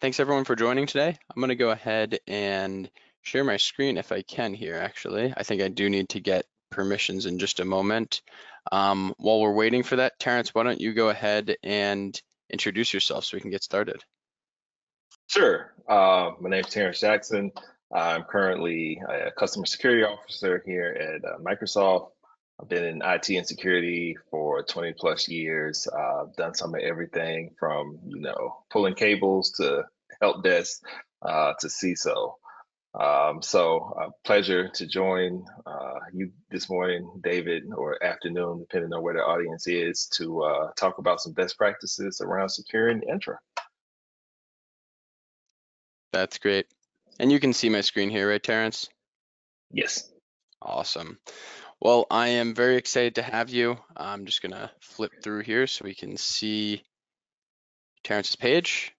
Thanks everyone for joining today. I'm going to go ahead and share my screen if I can here, actually. I think I do need to get permissions in just a moment. While we're waiting for that, Terence, why don't you go ahead and introduce yourself so we can get started? Sure. My name is Terence Jackson. I'm currently a customer security officer here at Microsoft. I've been in IT and security for 20 plus years. I've done some of everything from, pulling cables to help desk to CISO. So a pleasure to join you this morning, David, or afternoon, depending on where the audience is, to talk about some best practices around securing Entra. That's great. And you can see my screen here, right, Terence? Yes. Awesome. Well, I am very excited to have you. I'm just gonna flip through here so we can see Terence's page.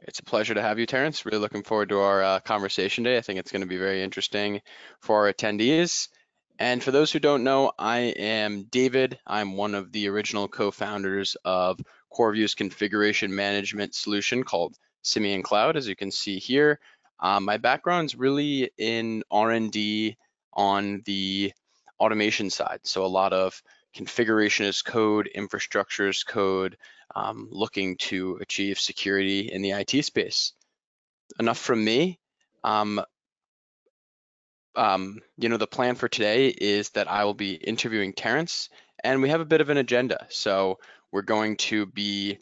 It's a pleasure to have you, Terence. Really looking forward to our conversation today. I think it's going to be very interesting for our attendees. And for those who don't know, I am David. I'm one of the original co-founders of CoreView's configuration management solution called Simian Cloud, as you can see here. My background's really in R&D on the automation side. So a lot of configuration as code, infrastructure as code, looking to achieve security in the IT space. Enough from me. The plan for today is that I will be interviewing Terence, and we have a bit of an agenda. So we're going to be,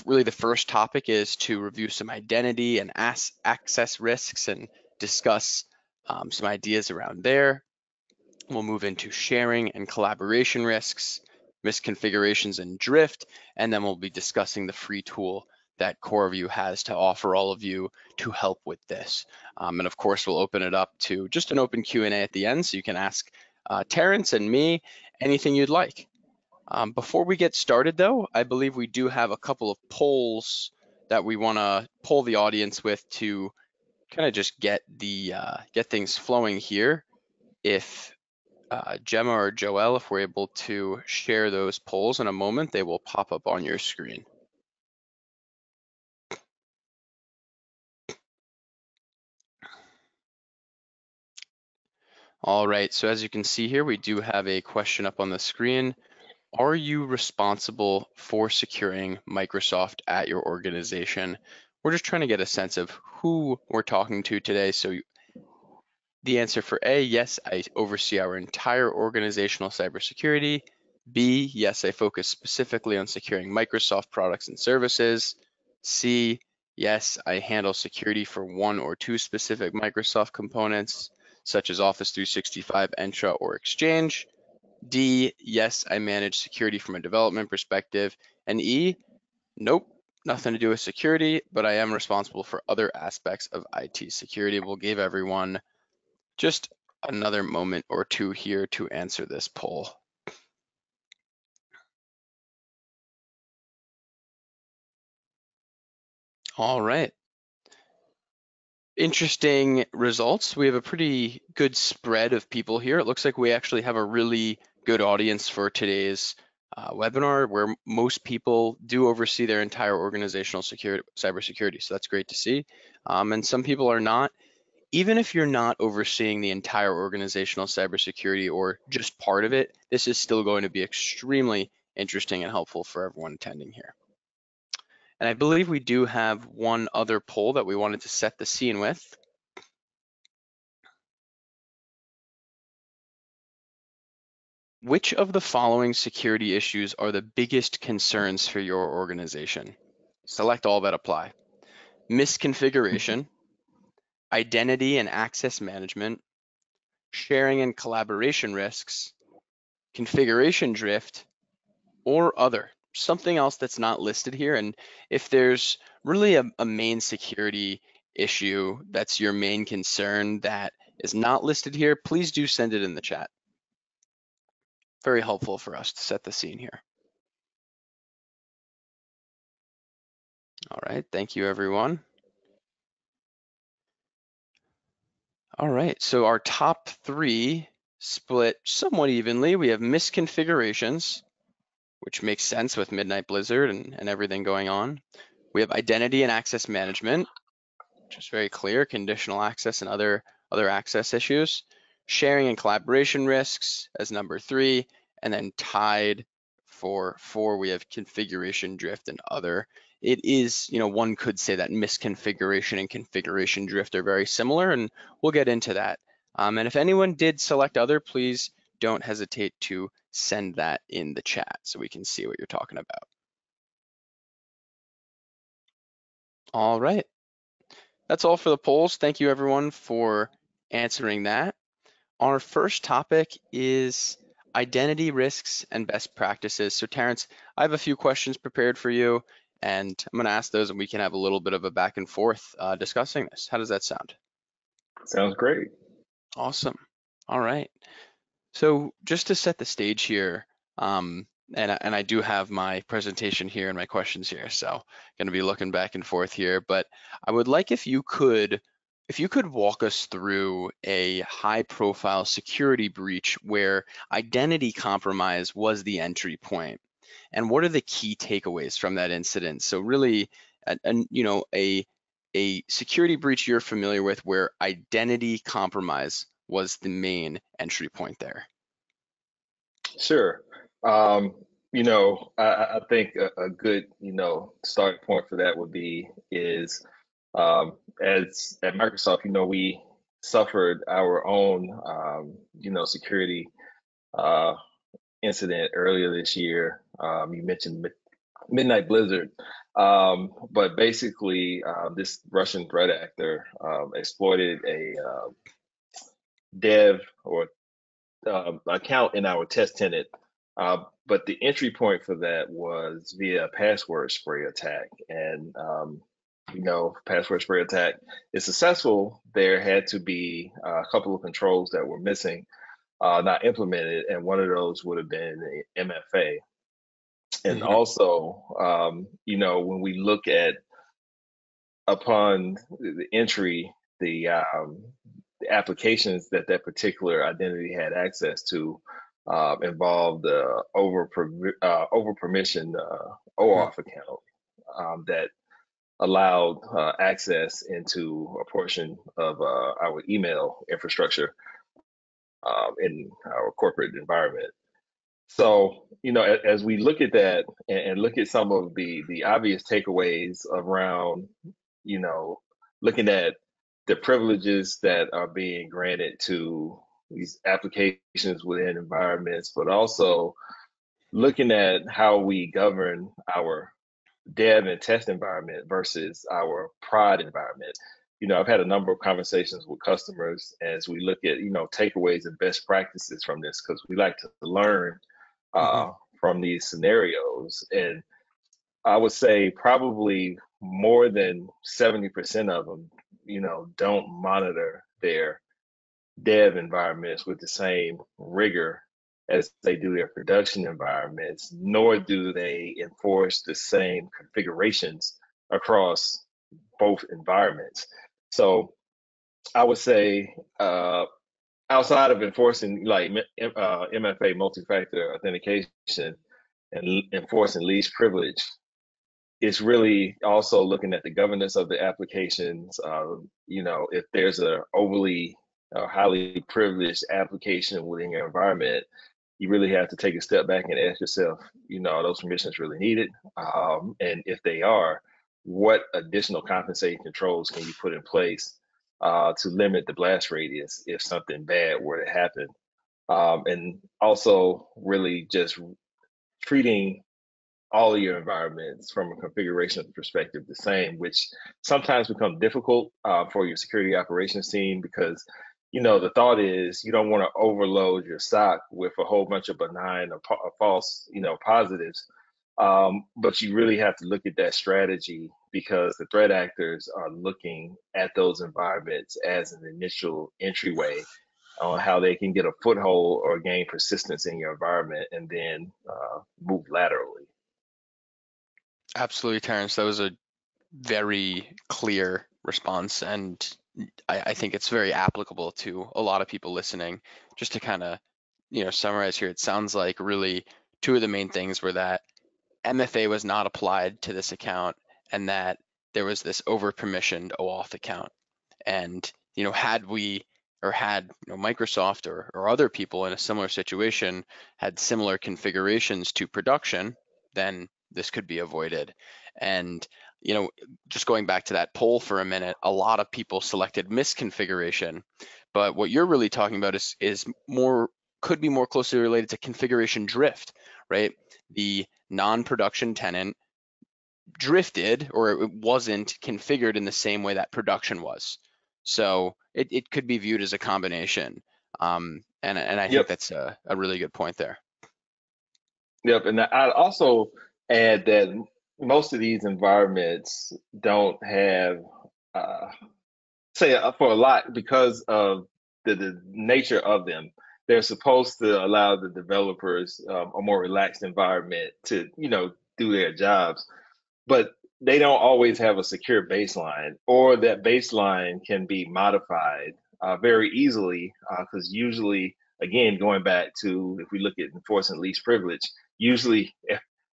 really the first topic is to review some identity and access risks and discuss some ideas around there. We'll move into sharing and collaboration risks, misconfigurations and drift, and then we'll be discussing the free tool that CoreView has to offer all of you to help with this. And of course, we'll open it up to just an open Q&A at the end, so you can ask Terence and me anything you'd like. Before we get started though, I believe we do have a couple of polls that we wanna poll the audience with to kind of just get things flowing here. If Gemma or Joelle, if we're able to share those polls in a moment, they will pop up on your screen. All right, so as you can see here, we do have a question up on the screen. Are you responsible for securing Microsoft at your organization? We're just trying to get a sense of who we're talking to today. So the answer for A, yes, I oversee our entire organizational cybersecurity. B, yes, I focus specifically on securing Microsoft products and services. C, yes, I handle security for one or two specific Microsoft components, such as Office 365, Entra, or Exchange. D, yes, I manage security from a development perspective. And E, nope, nothing to do with security, but I am responsible for other aspects of IT security. We'll give everyone just another moment or two here to answer this poll. All right. Interesting results. We have a pretty good spread of people here. It looks like we actually have a really good audience for today's webinar, where most people do oversee their entire organizational cybersecurity. So that's great to see. And some people are not. Even if you're not overseeing the entire organizational cybersecurity or just part of it, this is still going to be extremely interesting and helpful for everyone attending here. And I believe we do have one other poll that we wanted to set the scene with. Which of the following security issues are the biggest concerns for your organization? Select all that apply. Misconfiguration, identity and access management, sharing and collaboration risks, configuration drift, or other, something else that's not listed here. And if there's really a main security issue that's your main concern that is not listed here, please do send it in the chat. Very helpful for us to set the scene here. All right, thank you everyone. All right, so our top three split somewhat evenly. We have misconfigurations, which makes sense with Midnight Blizzard and everything going on. We have identity and access management, which is very clear, conditional access and other access issues. Sharing and collaboration risks as number 3, and then tied for 4, we have configuration drift and other. It is, one could say that misconfiguration and configuration drift are very similar, and we'll get into that. And if anyone did select other, please don't hesitate to send that in the chat so we can see what you're talking about. All right. That's all for the polls. Thank you everyone for answering that. Our first topic is identity risks and best practices. So Terence, I have a few questions prepared for you, and I'm going to ask those and we can have a little bit of a back and forth discussing this. How does that sound? Sounds great. Awesome. All right. So just to set the stage here, and I do have my presentation here and my questions here, so going to be looking back and forth here, but I would like if you could walk us through a high profile security breach where identity compromise was the entry point, and what are the key takeaways from that incident? So really, a security breach you're familiar with where identity compromise was the main entry point there. Sure. Um, I think a good, starting point for that would be is as at Microsoft, we suffered our own, security uh, incident earlier this year. You mentioned Midnight Blizzard, but basically, this Russian threat actor exploited a dev or account in our test tenant. But the entry point for that was via a password spray attack. And, password spray attack is successful. There had to be a couple of controls that were missing, not implemented. And one of those would have been MFA. And Mhm. also, when we look at upon the entry, the applications that that particular identity had access to involved over permission Mhm. OAuth account that allowed access into a portion of our email infrastructure in our corporate environment. So, as we look at that and look at some of the obvious takeaways around, you know, looking at the privileges that are being granted to these applications within environments, but also looking at how we govern our dev and test environment versus our prod environment. I've had a number of conversations with customers as we look at, takeaways and best practices from this because we like to learn Mhm. uh, from these scenarios. And I would say probably more than 70% of them, don't monitor their dev environments with the same rigor as they do their production environments, nor do they enforce the same configurations across both environments. So I would say outside of enforcing like MFA multi-factor authentication and enforcing least privilege, it's really also looking at the governance of the applications. If there's a overly highly privileged application within your environment, you really have to take a step back and ask yourself, are those permissions really needed? And if they are, what additional compensating controls can you put in place to limit the blast radius if something bad were to happen? And also, really just treating all of your environments from a configuration perspective the same, which sometimes become difficult for your security operations team because the thought is you don't want to overload your SOC with a whole bunch of benign or false positives, but you really have to look at that strategy because the threat actors are looking at those environments as an initial entryway on how they can get a foothold or gain persistence in your environment and then move laterally. Absolutely, Terence. That was a very clear response, and I think it's very applicable to a lot of people listening. Just to kind of, summarize here, it sounds like really two of the main things were that MFA was not applied to this account, and that there was this over permissioned OAuth account. And had we or had Microsoft or other people in a similar situation had similar configurations to production, then this could be avoided. And just going back to that poll for a minute, a lot of people selected misconfiguration, but what you're really talking about is more could be more closely related to configuration drift, right? The non-production tenant drifted, or it wasn't configured in the same way that production was. So it could be viewed as a combination. And I think Yep. that's a really good point there. Yep. And I'd also add that most of these environments don't have, uh, say, for a lot because of the nature of them. They're supposed to allow the developers a more relaxed environment to, do their jobs, but they don't always have a secure baseline, or that baseline can be modified very easily. Because usually, again, going back to if we look at enforcing least privilege, usually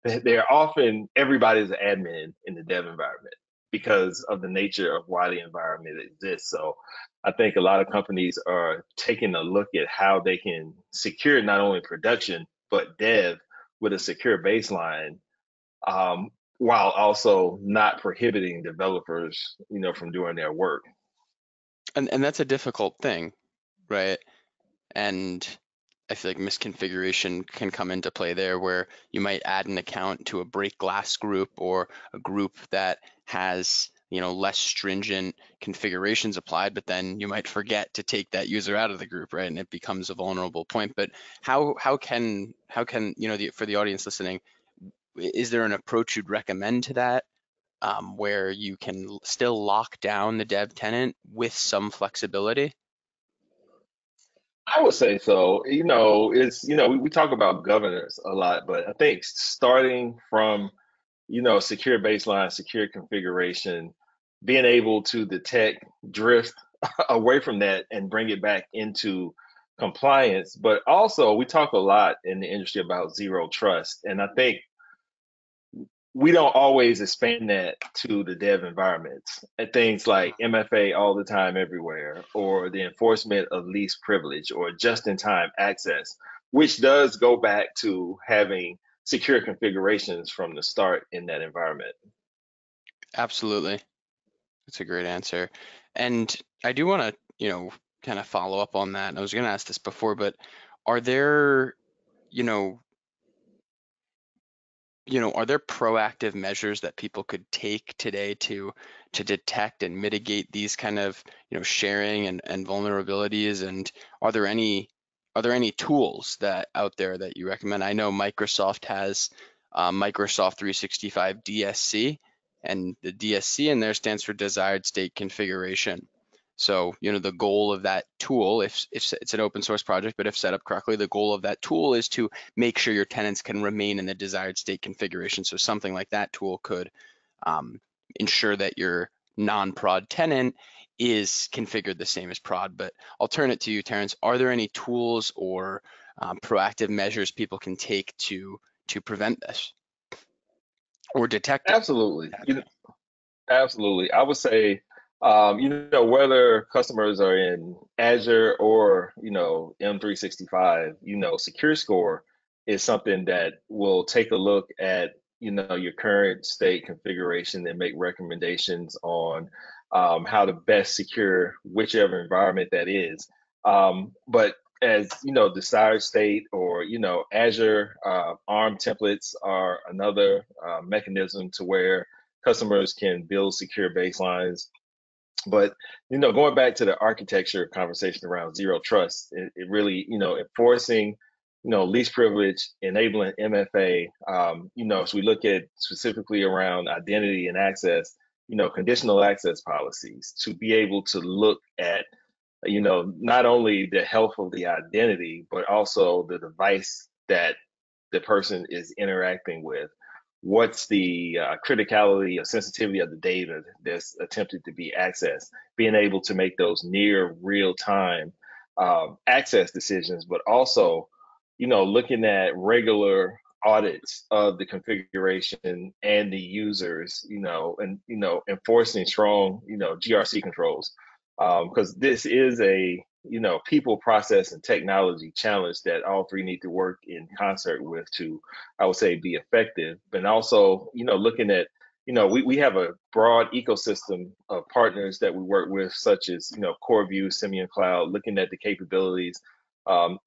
they're often everybody's an admin in the dev environment because of the nature of why the environment exists. So I think a lot of companies are taking a look at how they can secure not only production but dev with a secure baseline, um, while also not prohibiting developers, from doing their work. And that's a difficult thing, right? And I feel like misconfiguration can come into play there, where you might add an account to a break glass group or a group that has less stringent configurations applied, but then you might forget to take that user out of the group, right? And it becomes a vulnerable point. But how can for the audience listening, is there an approach you'd recommend to that, where you can still lock down the dev tenant with some flexibility? I would say so. It's, we talk about governance a lot, but I think starting from, secure baseline, secure configuration, being able to detect drift away from that and bring it back into compliance. But also, we talk a lot in the industry about zero trust. And I think we don't always expand that to the dev environments and things like MFA all the time everywhere, or the enforcement of least privilege or just in time access, which does go back to having secure configurations from the start in that environment. Absolutely. That's a great answer. And I do want to, kind of follow up on that. And I was going to ask this before, but are there, you know, are there proactive measures that people could take today to detect and mitigate these kind of, sharing and vulnerabilities? And are there any tools that out there that you recommend? I know Microsoft has Microsoft 365 DSC, and the DSC in there stands for desired state configuration. So, the goal of that tool, if it's an open source project, but if set up correctly, the goal of that tool is to make sure your tenants can remain in the desired state configuration. So something like that tool could ensure that your non-prod tenant is configured the same as prod. But I'll turn it to you, Terence. Are there any tools or proactive measures people can take to prevent this or detect it? Absolutely. Absolutely. I would say, whether customers are in Azure or, M365, Secure Score is something that will take a look at, your current state configuration and make recommendations on how to best secure whichever environment that is. But as desired state or Azure ARM templates are another mechanism to where customers can build secure baselines. But going back to the architecture conversation around zero trust, it really enforcing least privilege, enabling MFA. So we look at specifically around identity and access. Conditional access policies to be able to look at not only the health of the identity, but also the device that the person is interacting with. What's the criticality or sensitivity of the data that's attempted to be accessed? Being able to make those near real time access decisions, but also, looking at regular audits of the configuration and the users, and enforcing strong, GRC controls, because this is a people, process, and technology challenge that all three need to work in concert with to, I would say, be effective. But also, looking at we have a broad ecosystem of partners that we work with, such as CoreView, Simian Cloud, looking at the capabilities that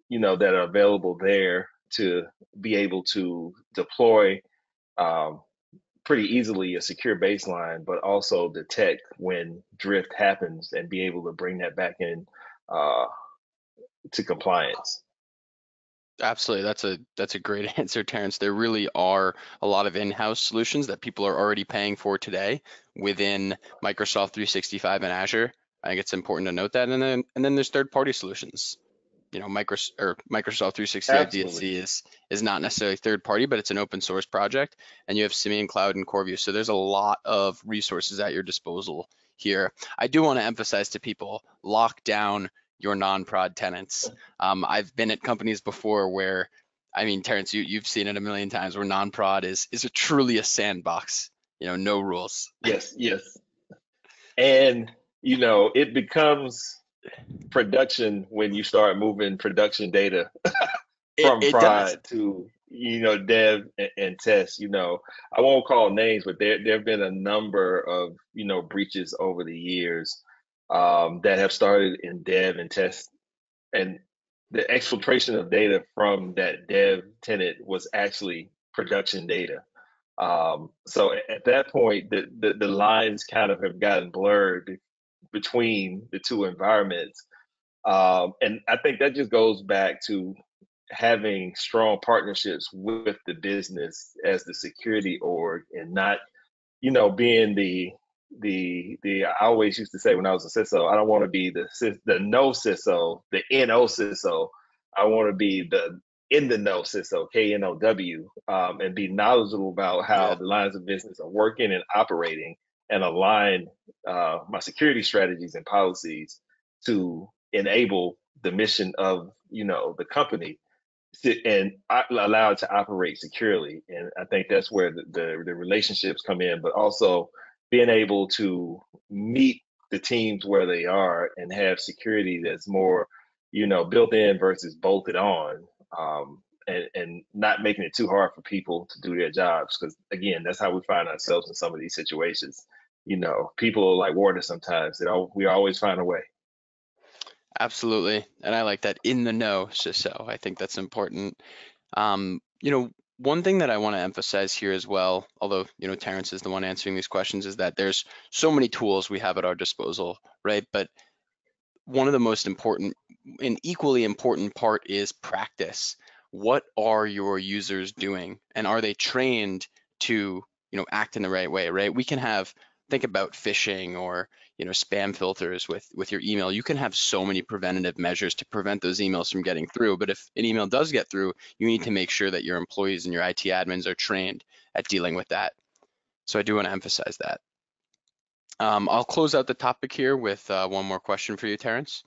are available there to be able to deploy um, pretty easily a secure baseline, but also detect when drift happens and be able to bring that back in uh, to compliance. Absolutely. That's a great answer, Terrence. There really are a lot of in-house solutions that people are already paying for today within Microsoft 365 and Azure. I think it's important to note that. And then there's third-party solutions. Microsoft 365 Absolutely. DSC is not necessarily third party, but it's an open source project, and you have Simian Cloud and CoreView. So there's a lot of resources at your disposal here. I do want to emphasize to people, lock down your non-prod tenants. I've been at companies before where, I mean, Terrence, you've seen it a million times, where non-prod is a truly a sandbox. No rules. Yes, yes. And it becomes production when you start moving production data It from it does. prod to dev and test. I won't call names, but there have been a number of breaches over the years that have started in dev and test, and the exfiltration of data from that dev tenant was actually production data. So at that point, the lines kind of have gotten blurred between the two environments, and I think that just goes back to having strong partnerships with the business as the security org, and not being the I always used to say when I was a CISO, I don't want to be the no CISO, the NO CISO. I want to be the in the know CISO, KNOW, and be knowledgeable about how Yeah. the lines of business are working and operating, and align my security strategies and policies to enable the mission of the company, and allow it to operate securely. And I think that's where the relationships come in, but also being able to meet the teams where they are and have security that's more, built in versus bolted on. And not making it too hard for people to do their jobs. Because again, that's how we find ourselves in some of these situations. People are like water sometimes. We always find a way. Absolutely. And I like that, in the know, so I think that's important. One thing that I want to emphasize here as well, although, Terrence is the one answering these questions, is that there's so many tools we have at our disposal, right? But one of the most important and equally important part is practice. What are your users doing? And are they trained to, act in the right way, right? We can have, think about phishing or, spam filters with your email. You can have so many preventative measures to prevent those emails from getting through. But if an email does get through, you need to make sure that your employees and your IT admins are trained at dealing with that. So I do want to emphasize that. I'll close out the topic here with one more question for you, Terrence.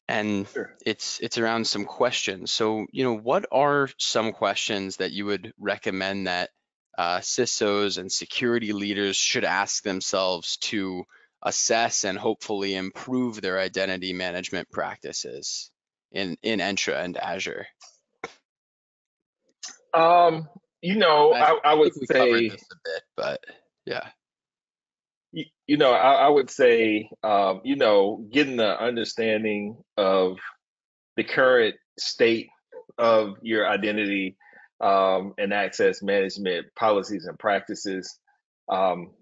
And Sure. it's around some questions. So, what are some questions that you would recommend that CISOs and security leaders should ask themselves to assess and hopefully improve their identity management practices in Entra and Azure? Um, I I would think we covered say this a bit, but yeah. I would say, getting the understanding of the current state of your identity and access management policies and practices. Um,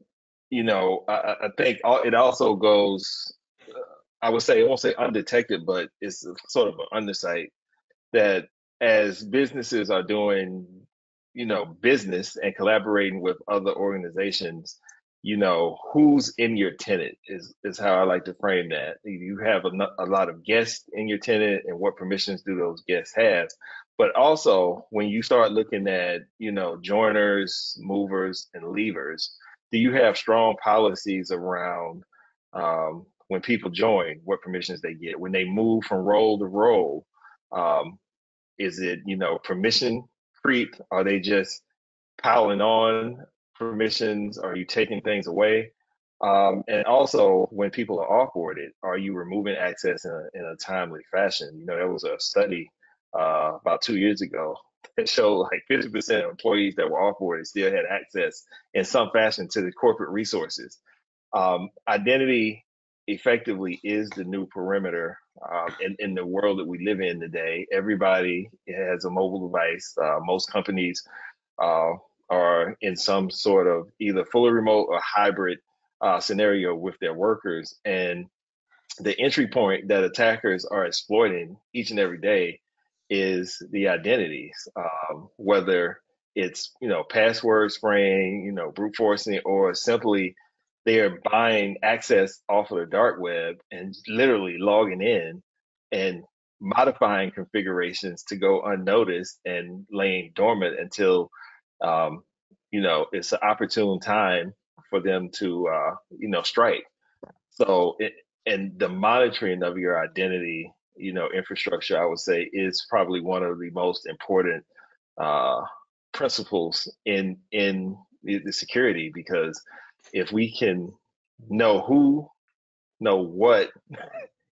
I think it also goes, I would say, I won't say undetected, but it's a sort of an undersight that as businesses are doing, business and collaborating with other organizations, who's in your tenant is how I like to frame that. You have a lot of guests in your tenant, and what permissions do those guests have? But also, when you start looking at, joiners, movers, and leavers, do you have strong policies around when people join, what permissions they get? When they move from role to role, um, is it, permission creep? Are they just piling on permissions? Are you taking things away? And also, when people are offboarded, are you removing access in a timely fashion? There was a study about 2 years ago that showed like 50% of employees that were offboarded still had access in some fashion to the corporate resources. Identity effectively is the new perimeter in the world that we live in today. Everybody has a mobile device. Most companies uh, are in some sort of either fully remote or hybrid scenario with their workers. And the entry point that attackers are exploiting each and every day is the identities, whether it's password spraying, brute forcing, or simply they're buying access off of the dark web and literally logging in and modifying configurations to go unnoticed and laying dormant until um, it's an opportune time for them to strike. So, and the monitoring of your identity, infrastructure, I would say, is probably one of the most important uh, principles in the security, because if we can know who, know what,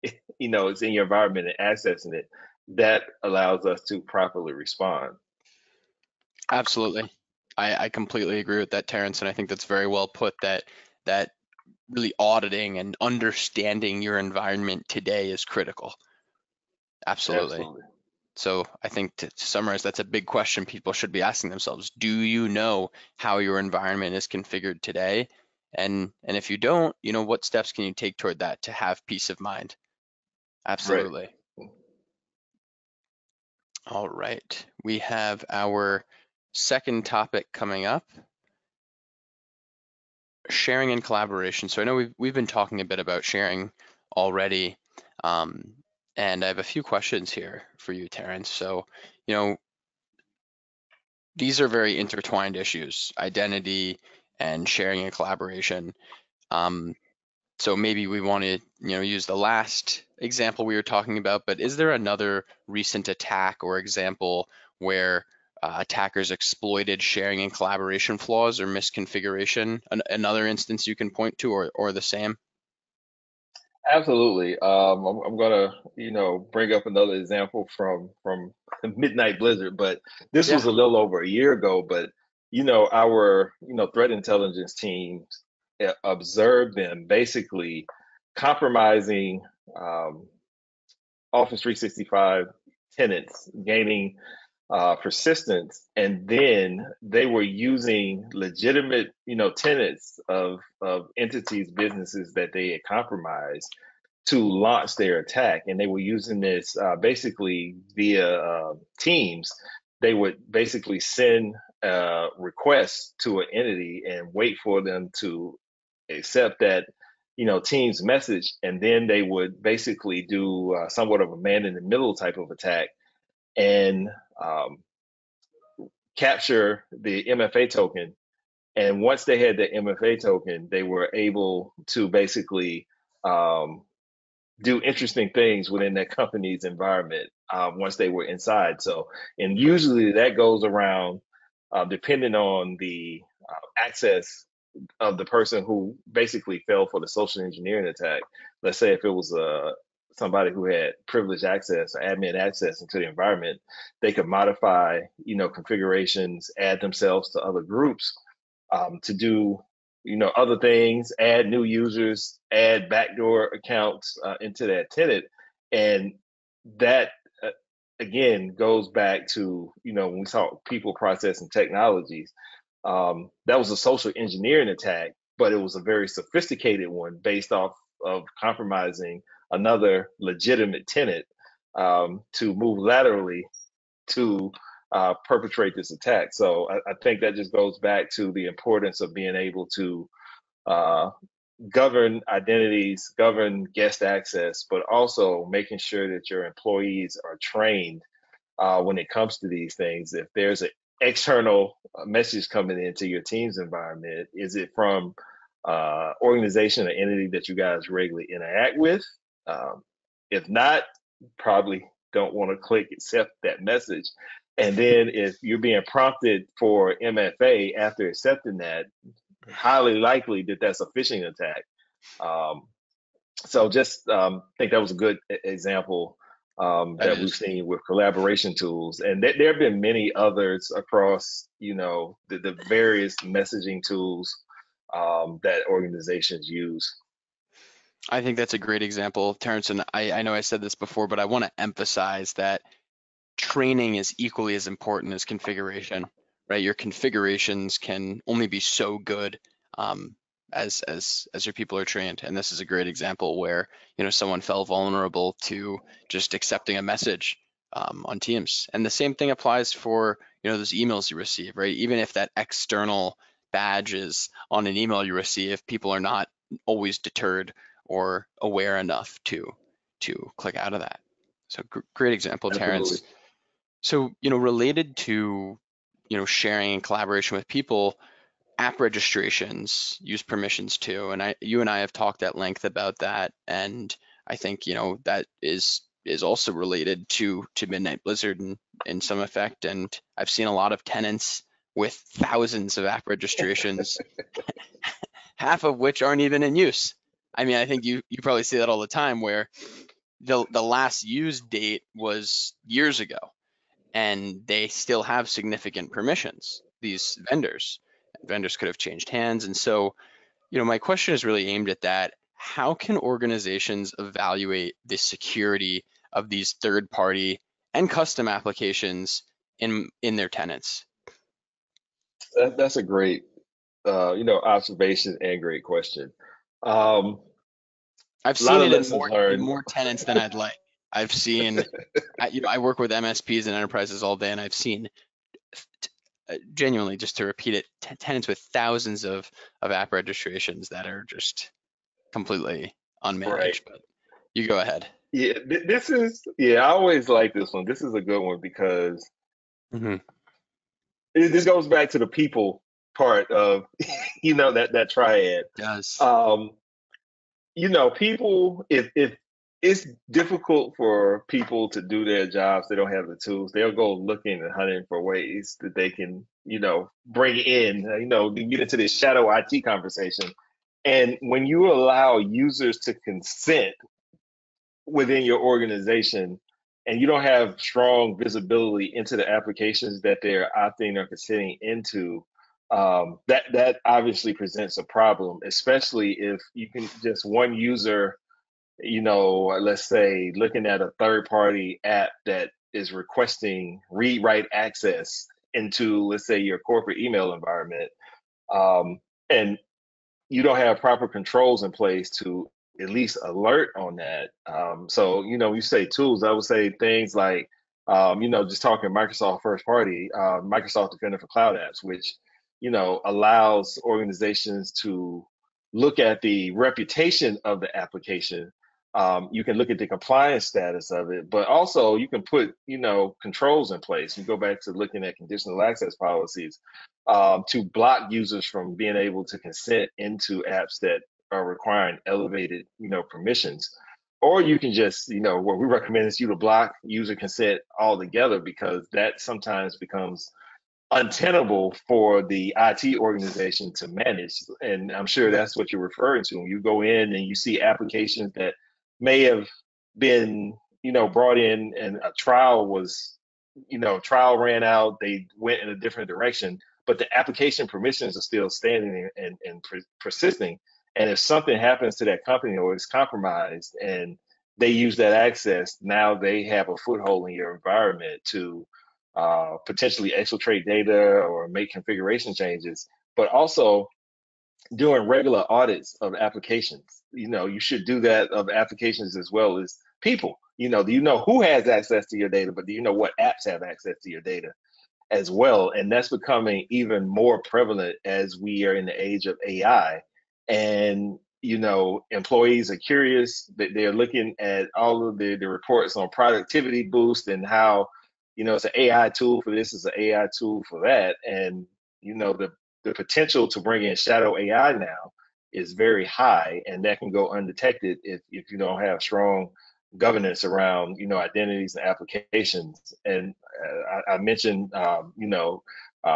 is in your environment and accessing it, that allows us to properly respond. Absolutely. I completely agree with that, Terence, and I think that's very well put that really auditing and understanding your environment today is critical. Absolutely. Absolutely. So I think to summarize, that's a big question people should be asking themselves. Do you know how your environment is configured today? And if you don't, what steps can you take toward that to have peace of mind? Right. Absolutely. All right. We have our second topic coming up, sharing and collaboration. So I know we've been talking a bit about sharing already, um, and I have a few questions here for you, Terence. So, you know, these are very intertwined issues, identity and sharing and collaboration. Um, so maybe we want to, use the last example we were talking about, but is there another recent attack or example where attackers exploited sharing and collaboration flaws or misconfiguration? Another instance you can point to, or the same? Absolutely. I'm gonna, bring up another example from Midnight Blizzard, but this Yeah. was a little over a year ago. But our threat intelligence teams observed them basically compromising um, Office 365 tenants, gaining persistence, and then they were using legitimate, tenants of entities, businesses that they had compromised to launch their attack. And they were using this basically via Teams. They would basically send requests to an entity and wait for them to accept that Teams message, and then they would basically do somewhat of a man in the middle type of attack and um, capture the MFA token. And once they had the MFA token, they were able to basically um, do interesting things within that company's environment once they were inside. So, and usually that goes around depending on the access of the person who basically fell for the social engineering attack. Let's say if it was somebody who had privileged access or admin access into the environment, they could modify, configurations, add themselves to other groups to do, other things, add new users, add backdoor accounts into that tenant, and that again goes back to when we talk people, process, and technologies. That was a social engineering attack, but it was a very sophisticated one based off of compromising another legitimate tenant to move laterally to perpetrate this attack. So I think that just goes back to the importance of being able to uh, govern identities, govern guest access, but also making sure that your employees are trained when it comes to these things. If there's an external message coming into your team's environment, is it from organization or entity that you guys regularly interact with? Um, if not, probably don't want to click accept that message. And then if you're being prompted for MFA after accepting that, highly likely that that's a phishing attack. Um, so just think that was a good example That that we've is. seen with collaboration tools, and there have been many others across, the various messaging tools that organizations use. I think that's a great example, Terence, and I know I said this before, but I want to emphasize that training is equally as important as configuration, right? Your configurations can only be so good um, as your people are trained, and this is a great example where someone fell vulnerable to just accepting a message on Teams, and the same thing applies for those emails you receive, right? Even if that external badge is on an email you receive, people are not always deterred or aware enough to click out of that. So great example, Absolutely. Terence. So, related to, sharing and collaboration with people, app registrations use permissions too. And you and I have talked at length about that. And I think, that is also related to Midnight Blizzard in some effect. And I've seen a lot of tenants with thousands of app registrations, half of which aren't even in use. I mean, I think you probably see that all the time where the last used date was years ago and they still have significant permissions, these vendors. Vendors could have changed hands. And so, my question is really aimed at that. How can organizations evaluate the security of these third party and custom applications in their tenants? That's a great, observation and great question. Um, I've a lot seen of it lessons in learned. more tenants than I'd like. I've seen, I work with MSPs and enterprises all day, and I've seen genuinely, just to repeat it, tenants with thousands of app registrations that are just completely Right. unmanaged. But you go ahead. Yeah, this is, yeah, I always like this one. This is a good one because Hmm. this goes back to the people part of, that triad. Does. Um, people, if it's difficult for people to do their jobs, they don't have the tools, they'll go looking and hunting for ways that they can, bring in, to get into this shadow IT conversation. And when you allow users to consent within your organization and you don't have strong visibility into the applications that they're opting or consenting into, that obviously presents a problem, especially if you can just one user, let's say looking at a third party app that is requesting read write access into, let's say, your corporate email environment, um, and you don't have proper controls in place to at least alert on that. So, you say tools, I would say things like, just talking Microsoft first party, Microsoft Defender for Cloud Apps, which, allows organizations to look at the reputation of the application. You can look at the compliance status of it, but also you can put, controls in place. You go back to looking at conditional access policies to block users from being able to consent into apps that are requiring elevated, permissions. Or you can just, what we recommend is you to block user consent altogether because that sometimes becomes untenable for the IT organization to manage. And I'm sure Right. that's what you're referring to. When you go in and you see applications that may have been, brought in and a trial was, trial ran out, they went in a different direction, but the application permissions are still standing and persisting. And if something happens to that company or is compromised and they use that access, now they have a foothold in your environment to potentially exfiltrate data or make configuration changes, but also doing regular audits of applications. You should do that of applications as well as people. Do you know who has access to your data, but do you know what apps have access to your data as well? And that's becoming even more prevalent as we are in the age of AI. And employees are curious that they're looking at all of the reports on productivity boost and how it's an AI tool for this, it's an AI tool for that. And the potential to bring in shadow AI now is very high, and that can go undetected if you don't have strong governance around, identities and applications. And I mentioned,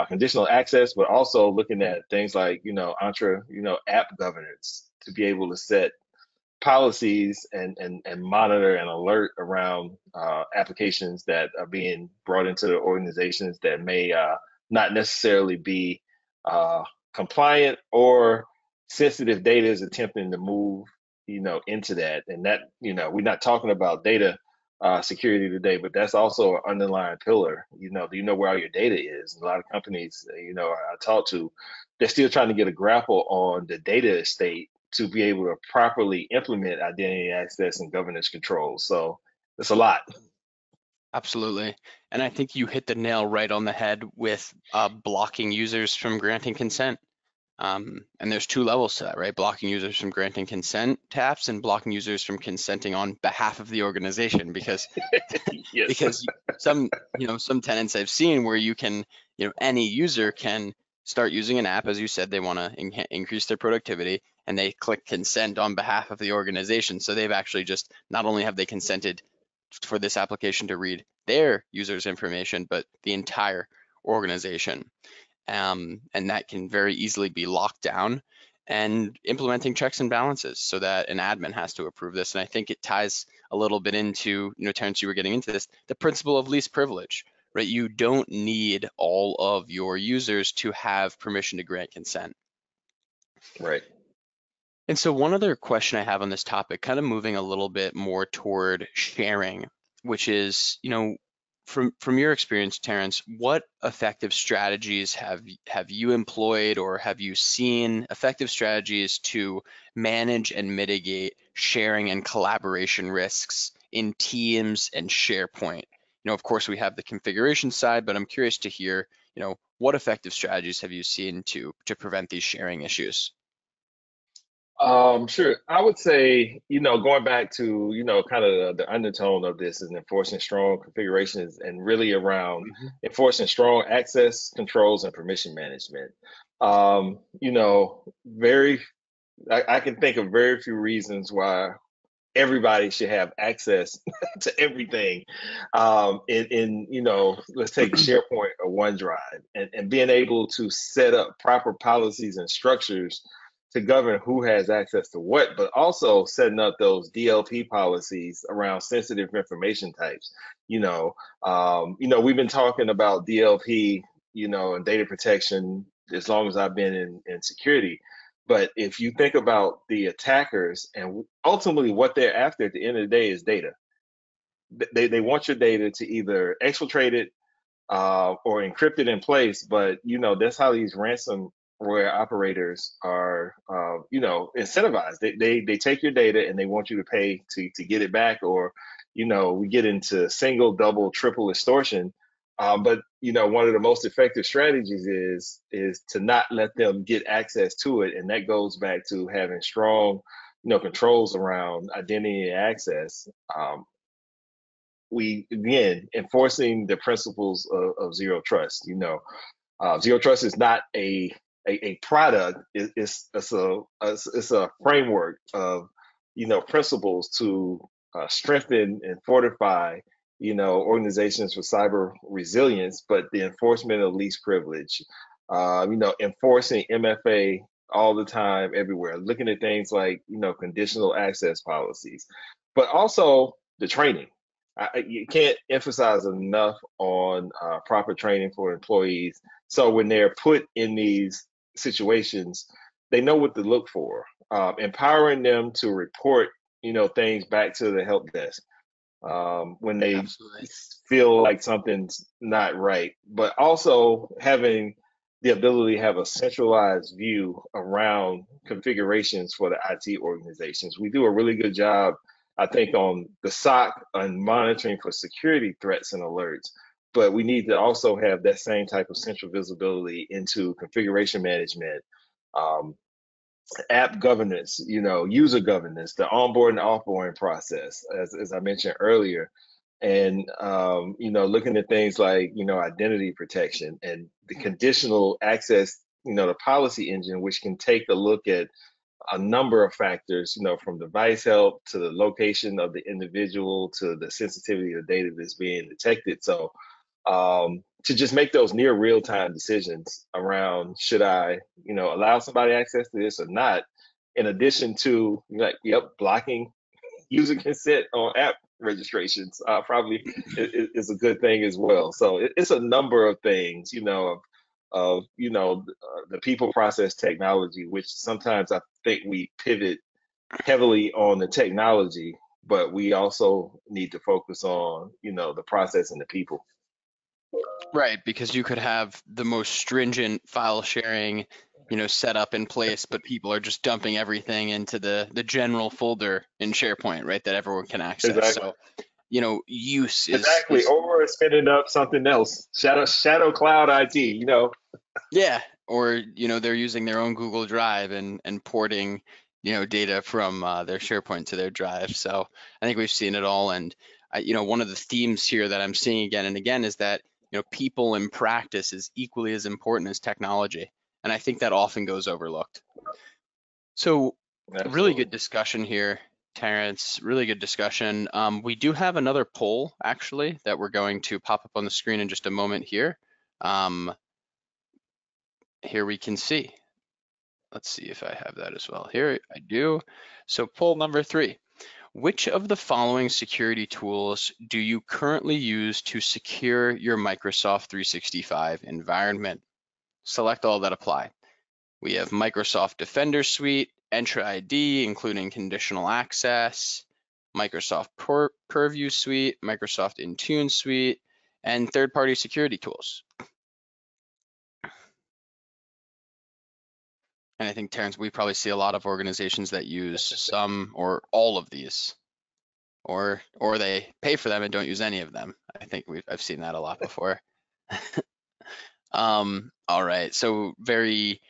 conditional access, but also looking at things like, Entra, app governance to be able to set policies and monitor and alert around applications that are being brought into the organizations that may not necessarily be uh, compliant, or sensitive data is attempting to move, into that. And that, we're not talking about data security today, but that's also an underlying pillar. Do you know where all your data is? And a lot of companies, I talk to, they're still trying to get a grapple on the data estate to be able to properly implement identity access and governance controls. So it's a lot. Absolutely. And I think you hit the nail right on the head with blocking users from granting consent. And there's two levels to that, right? Blocking users from granting consent to apps and blocking users from consenting on behalf of the organization, because Yes. because some some tenants I've seen where you can, any user can start using an app, as you said, they want to increase their productivity, and they click consent on behalf of the organization. So they've actually just, not only have they consented for this application to read their users' information, but the entire organization. And that can very easily be locked down, and implementing checks and balances so that an admin has to approve this. And I think it ties a little bit into, Terence, you were getting into this, the principle of least privilege, right? You don't need all of your users to have permission to grant consent. Right. And so one other question I have on this topic, kind of moving a little bit more toward sharing, which is, from your experience, Terence, what effective strategies have you employed, or have you seen effective strategies to manage and mitigate sharing and collaboration risks in Teams and SharePoint? Of course, we have the configuration side, but I'm curious to hear, what effective strategies have you seen to prevent these sharing issues? Sure. I would say, going back to, kind of the undertone of this is enforcing strong configurations, and really around Mhm. enforcing strong access controls and permission management. Very, I can think of very few reasons why everybody should have access to everything. Let's take SharePoint or OneDrive, and being able to set up proper policies and structures to govern who has access to what, but also setting up those DLP policies around sensitive information types. We've been talking about DLP, and data protection as long as I've been in security. But if you think about the attackers and ultimately what they're after at the end of the day is data. They want your data to either exfiltrate it or encrypt it in place. But that's how these ransomware operators are, incentivized. They take your data and they want you to pay to get it back, or we get into single, double, triple extortion. But one of the most effective strategies is to not let them get access to it, and that goes back to having strong, controls around identity and access. We again enforcing the principles of zero trust. Zero trust is not a product. It's a framework of principles to strengthen and fortify organizations for cyber resilience, but the enforcement of least privilege. Enforcing MFA all the time, everywhere. Looking at things like conditional access policies, but also the training. You can't emphasize enough on proper training for employees, so when they're put in these situations, they know what to look for. Empowering them to report, things back to the help desk when they Absolutely. feel like something's not right, but also having the ability to have a centralized view around configurations for the IT organizations. We do a really good job, I think, on the SOC and monitoring for security threats and alerts, but we need to also have that same type of central visibility into configuration management, um, app governance, user governance, the onboard and offboarding process, as I mentioned earlier, and looking at things like identity protection and the conditional access, the policy engine, which can take a look at a number of factors, from device health to the location of the individual to the sensitivity of the data that's being detected. So to just make those near real time decisions around should I, allow somebody access to this or not, in addition to like, yep, blocking user consent on app registrations probably is a good thing as well. So it's a number of things, of the people process technology, which sometimes I think we pivot heavily on the technology, but we also need to focus on the process and the people. Right, because you could have the most stringent file sharing, set up in place, but people are just dumping everything into the general folder in SharePoint, right, that everyone can access. Exactly. So, use Exactly. is Or spinning up something else. Shadow cloud IT. yeah, or they're using their own Google Drive and porting, data from their SharePoint to their drive. So I think we've seen it all, and one of the themes here that I'm seeing again and again is that people in practice is equally as important as technology, and I think that often goes overlooked. So really good Absolutely. discussion here, Terence. Really good discussion. We do have another poll actually that we're going to pop up on the screen in just a moment here. Um, Here we can see. Let's see if I have that as well. Here I do. So poll number 3. Which of the following security tools do you currently use to secure your Microsoft 365 environment? Select all that apply. We have Microsoft Defender Suite, Entra ID, including conditional access, Microsoft Purview Suite, Microsoft Intune Suite, and third-party security tools. And I think, Terence, we probably see a lot of organizations that use some or all of these, or they pay for them and don't use any of them. I think I've seen that a lot before. All right, so very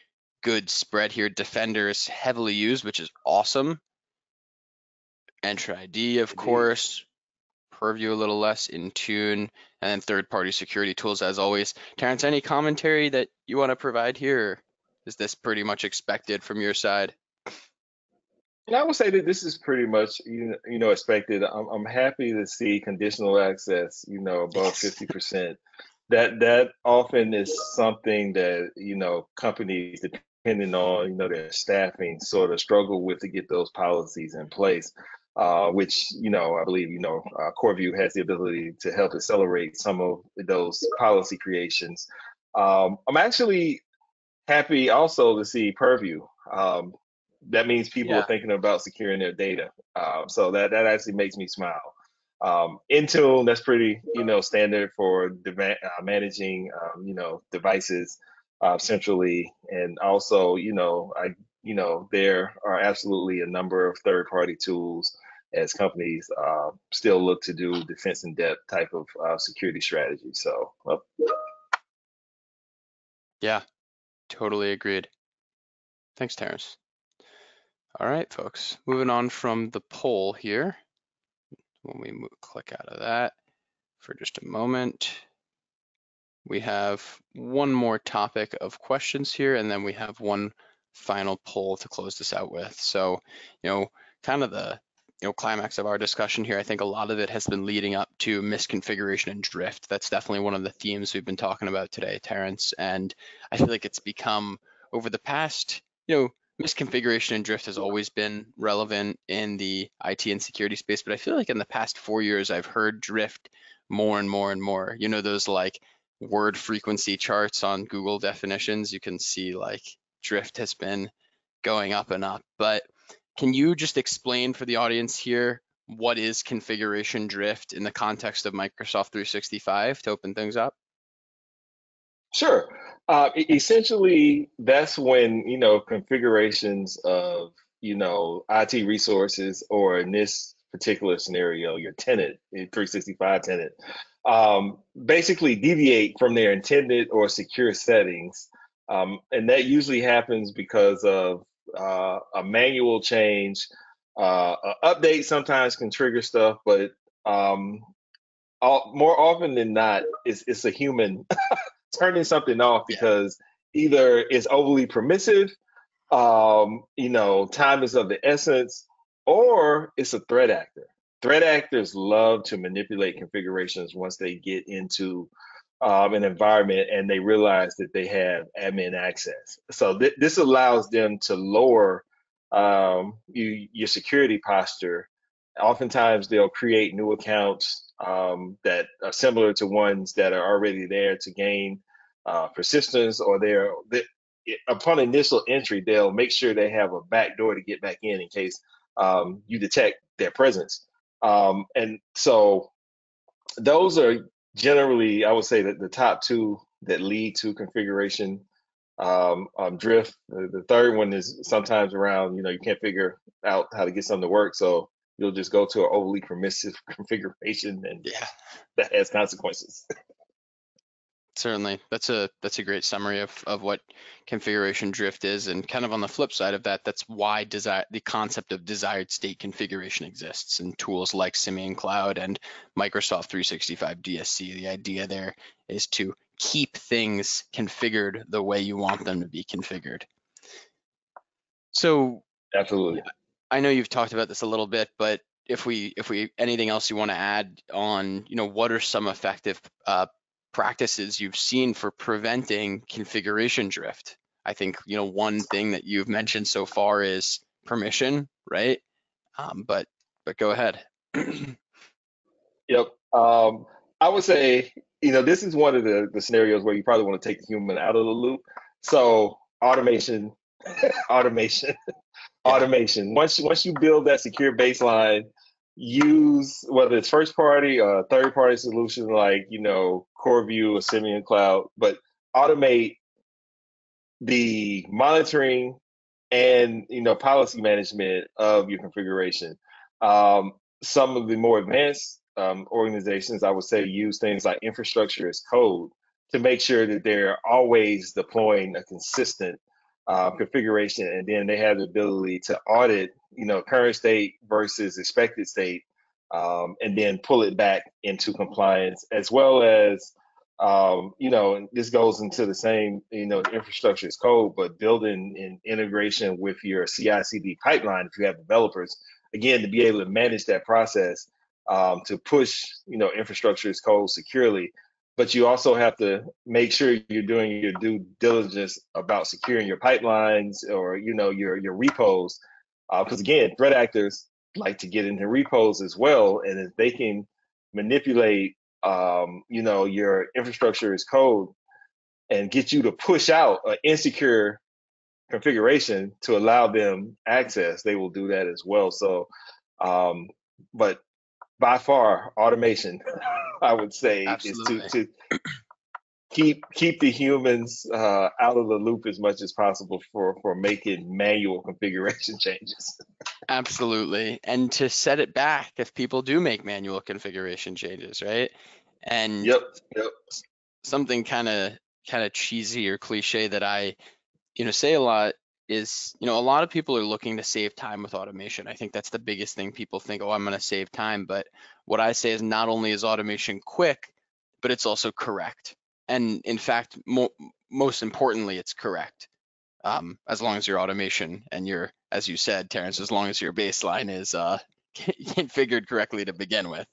good spread here. Defender is heavily used, which is awesome. Entra ID, of Indeed. course. Purview a little less, Intune, and then third-party security tools as always. Terence, any commentary that you want to provide here? Or is this pretty much expected from your side? And I would say that this is pretty much expected. I'm happy to see conditional access above Yes. 50%. That often is something that companies, depending on their staffing, sort of struggle with to get those policies in place. Which I believe CoreView has the ability to help accelerate some of those policy creations. I'm actually happy also to see Purview. That means people are Yeah. thinking about securing their data. So that actually makes me smile. Intune, that's pretty standard for managing devices centrally, and also there are absolutely a number of third-party tools as companies still look to do defense in depth type of security strategy. So well, Yeah, totally agreed. Thanks, Terence. All right, folks, moving on from the poll here. When we click out of that for just a moment, we have one more topic of questions here, and then we have one final poll to close this out with. So, kind of the climax of our discussion here, I think a lot of it has been leading up to misconfiguration and drift. That's definitely one of the themes we've been talking about today, Terence. And I feel like it's become over the past, misconfiguration and drift has always been relevant in the IT and security space, but I feel like in the past 4 years, I've heard drift more and more and more. Those like word frequency charts on Google definitions, you can see like drift has been going up and up. But can you just explain for the audience here what is configuration drift in the context of Microsoft 365 to open things up? sure. Essentially, that's when configurations of IT resources, or in this particular scenario, your tenant, your 365 tenant, basically deviate from their intended or secure settings, and that usually happens because of a manual change. An update sometimes can trigger stuff, but um, more often than not, it's a human turning something off Yeah. because either it's overly permissive, Time is of the essence, or it's a threat actor. Threat actors love to manipulate configurations once they get into an environment and they realize that they have admin access. So this allows them to lower your security posture. Oftentimes, they'll create new accounts that are similar to ones that are already there to gain persistence, or upon initial entry, they'll make sure they have a back door to get back in case you detect their presence. And so those are generally, I would say, that the top two that lead to configuration drift. The third one is sometimes around, you can't figure out how to get something to work, so you'll just go to an overly permissive configuration, and Yeah. that has consequences. Certainly. That's a great summary of what configuration drift is. And kind of on the flip side of that, that's why the concept of desired state configuration exists in tools like Simian Cloud and Microsoft 365 DSC. The idea there is to keep things configured the way you want them to be configured. So Absolutely. I know you've talked about this a little bit, but if we anything else you want to add on, what are some effective practices you've seen for preventing configuration drift? I think, one thing that you've mentioned so far is permission, right? But go ahead. Yep. I would say, this is one of the scenarios where you probably want to take the human out of the loop. So automation, automation, Yeah, automation. Once you build that secure baseline, use whether it's first party or third party solution like CoreView or Simian Cloud, but automate the monitoring and policy management of your configuration. Um, some of the more advanced organizations, I would say, use things like infrastructure as code to make sure that they're always deploying a consistent configuration, and then they have the ability to audit, current state versus expected state, and then pull it back into compliance, as well as this goes into the same, infrastructure as code, but building in integration with your CI/CD pipeline if you have developers, again, to be able to manage that process, to push, infrastructure as code securely. But you also have to make sure you're doing your due diligence about securing your pipelines, or, your repos, because again, threat actors like to get into repos as well, and if they can manipulate your infrastructure as code and get you to push out an insecure configuration to allow them access, they will do that as well. So, but by far, automation, I would say, is to absolutely. to keep the humans out of the loop as much as possible for making manual configuration changes. Absolutely. And to set it back if people do make manual configuration changes, right? And Yep, yep, something kind of cheesy or cliche that I say a lot is, a lot of people are looking to save time with automation. I think that's the biggest thing. People think, oh, I'm going to save time. But what I say is not only is automation quick, but it's also correct. And in fact, most importantly, it's correct. As long as your automation and as you said, Terence, as long as your baseline is configured correctly to begin with.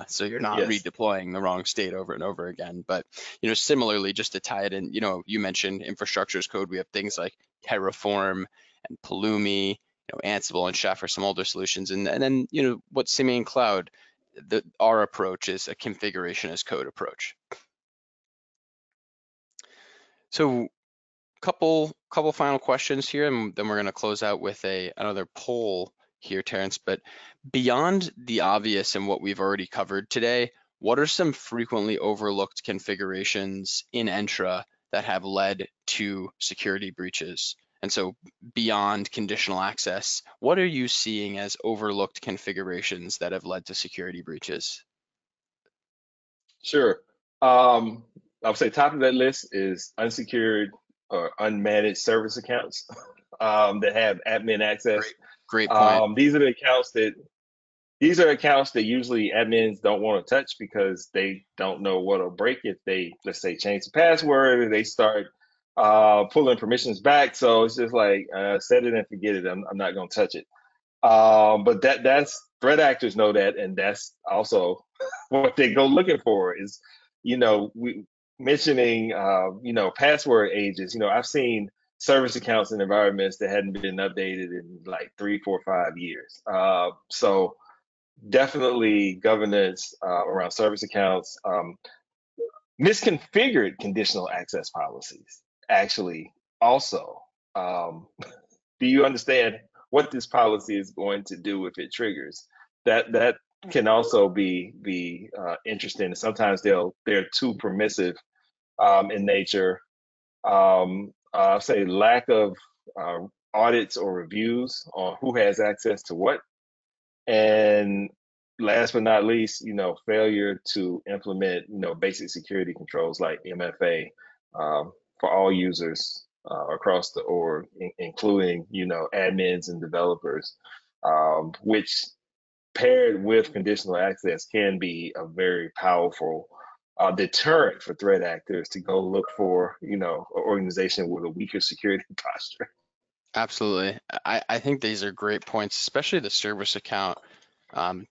So you're not yes, redeploying the wrong state over and over again. But similarly, just to tie it in, you mentioned infrastructure as code. We have things like Terraform and Pulumi, Ansible and Chef are some older solutions, and then what Simian Cloud. Our approach is a configuration as code approach. So couple final questions here, and then we're going to close out with another poll here, Terence. But beyond the obvious and what we've already covered today, what are some frequently overlooked configurations in Entra that have led to security breaches? And so beyond conditional access, what are you seeing as overlooked configurations that have led to security breaches? sure. I would say top of that list is unsecured or unmanaged service accounts that have admin access. Great, great point. These are the accounts that usually admins don't want to touch because they don't know what'll break if they, let's say, change the password, or they start. pulling permissions back. So it's just like set it and forget it. I'm not going to touch it. But that's threat actors know that, and that's also what they go looking for is, we mentioning, password ages. I've seen service accounts in environments that hadn't been updated in like 3, 4, 5 years. So definitely governance around service accounts. Misconfigured conditional access policies actually also. Um, do you understand what this policy is going to do if it triggers? That can also be interesting. Sometimes they're too permissive in nature. I'll say lack of audits or reviews on who has access to what, and last but not least, failure to implement, basic security controls like MFA for all users across the org, including, admins and developers, which paired with conditional access can be a very powerful deterrent for threat actors to go look for, an organization with a weaker security posture. Absolutely. I think these are great points, especially the service account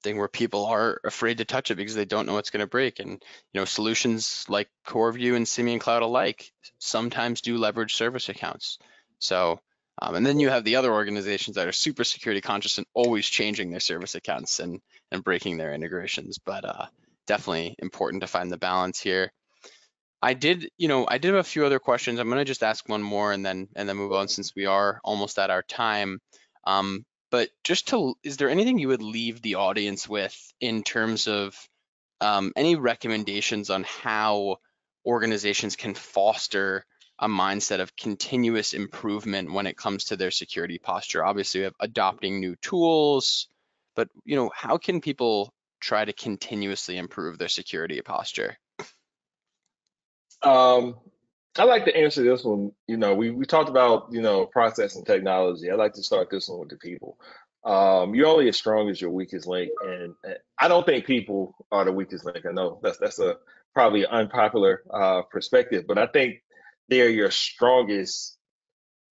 thing where people are afraid to touch it because they don't know what's going to break. And solutions like CoreView and Simian Cloud alike sometimes do leverage service accounts. So, and then you have the other organizations that are super security conscious and always changing their service accounts and breaking their integrations. But definitely important to find the balance here. I did have a few other questions. I'm gonna just ask one more and then move on since we are almost at our time. But is there anything you would leave the audience with in terms of any recommendations on how organizations can foster a mindset of continuous improvement when it comes to their security posture? Obviously, we have adopting new tools, but how can people try to continuously improve their security posture? Um, I like to answer this one. We talked about, process and technology. I like to start this one with the people. You're only as strong as your weakest link, and I don't think people are the weakest link. I know that's a probably unpopular perspective, but I think they're your strongest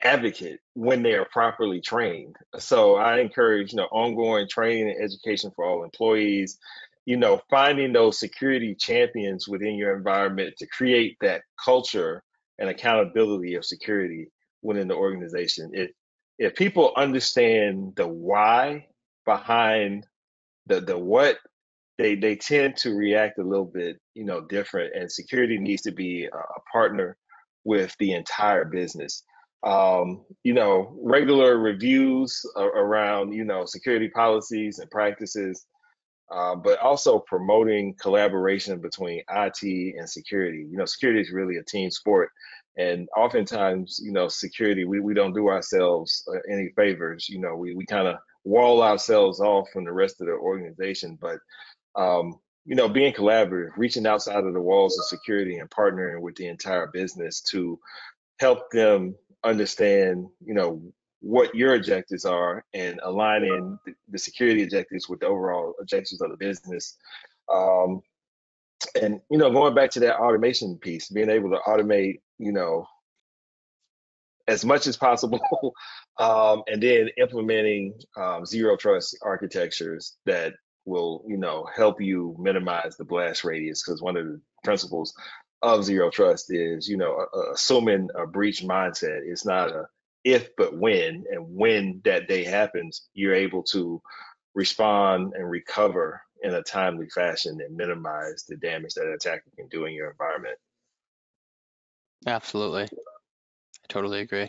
advocate when they are properly trained. So I encourage, ongoing training and education for all employees, finding those security champions within your environment to create that culture and accountability of security within the organization. If people understand the why behind the what, they tend to react a little bit, different. And security needs to be a partner with the entire business. Regular reviews around, security policies and practices, but also promoting collaboration between IT and security. Security is really a team sport. And oftentimes, security, we don't do ourselves any favors. We kind of wall ourselves off from the rest of the organization. But being collaborative, reaching outside of the walls of security and partnering with the entire business to help them understand, what your objectives are and aligning the security objectives with the overall objectives of the business. Um, and, going back to that automation piece, being able to automate, as much as possible, and then implementing zero trust architectures that will, help you minimize the blast radius. Because one of the principles of zero trust is, assuming a breach mindset. It's not a if but when, and when that day happens, you're able to respond and recover in a timely fashion and minimize the damage that an attacker can do in your environment. Absolutely. I totally agree.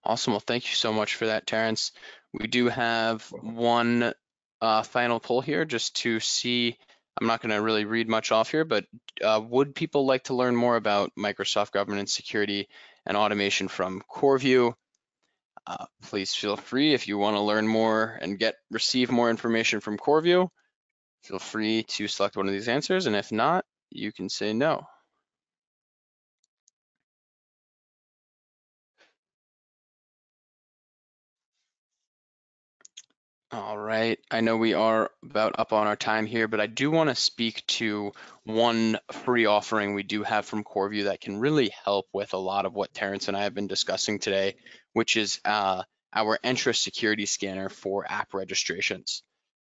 Awesome. Well, thank you so much for that, Terence. We do have one final poll here just to see. I'm not going to really read much off here, but would people like to learn more about Microsoft governance, security, and automation from CoreView? Please feel free if you want to learn more and receive more information from CoreView. Feel free to select one of these answers, and if not, you can say no. All right. I know we are about up on our time here, but I do want to speak to one free offering we do have from CoreView that can really help with a lot of what Terrence and I have been discussing today, which is our Entra security scanner for app registrations.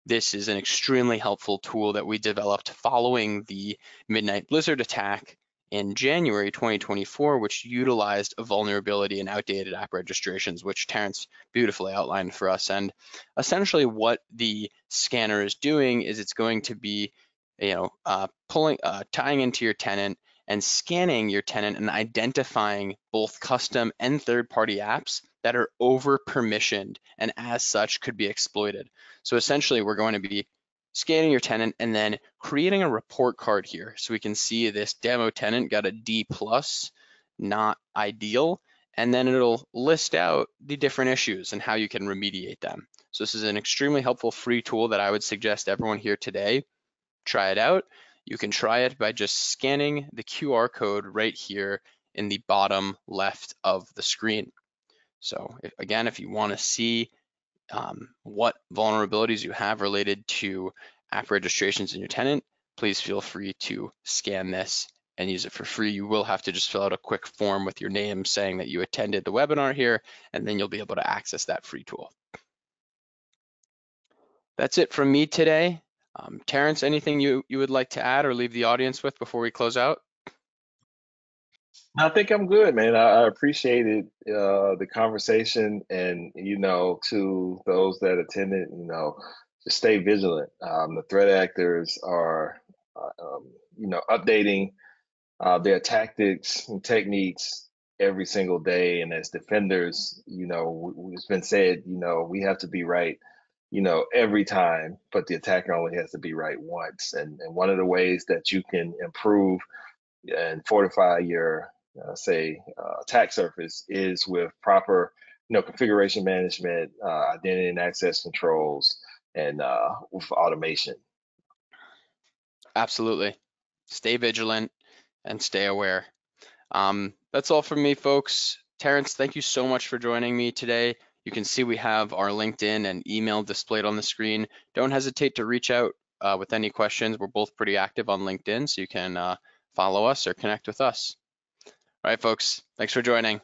This is an extremely helpful tool that we developed following the Midnight Blizzard attack in January 2024, which utilized a vulnerability in outdated app registrations, which Terence beautifully outlined for us. And essentially what the scanner is doing is it's going to be, tying into your tenant and scanning your tenant and identifying both custom and third-party apps that are over permissioned and as such could be exploited. So essentially we're going to be scanning your tenant and then creating a report card here. So we can see this demo tenant got a D plus, not ideal, and then it'll list out the different issues and how you can remediate them. So this is an extremely helpful free tool that I would suggest everyone here today try it out. You can try it by just scanning the QR code right here in the bottom left of the screen. So again, if you want to see what vulnerabilities you have related to app registrations in your tenant, please feel free to scan this and use it for free. You will have to just fill out a quick form with your name saying that you attended the webinar here, and then you'll be able to access that free tool. That's it from me today. Terence, anything you would like to add or leave the audience with before we close out? I think I'm good, man. I appreciated the conversation, and to those that attended, just stay vigilant. The threat actors are, updating their tactics and techniques every single day. And as defenders, it's been said, we have to be right, every time, but the attacker only has to be right once. And one of the ways that you can improve and fortify your, attack surface is with proper, configuration management, identity and access controls, and with automation. Absolutely. Stay vigilant and stay aware. That's all from me, folks. Terence, thank you so much for joining me today. You can see we have our LinkedIn and email displayed on the screen. Don't hesitate to reach out with any questions. We're both pretty active on LinkedIn, so you can follow us or connect with us. All right, folks, thanks for joining.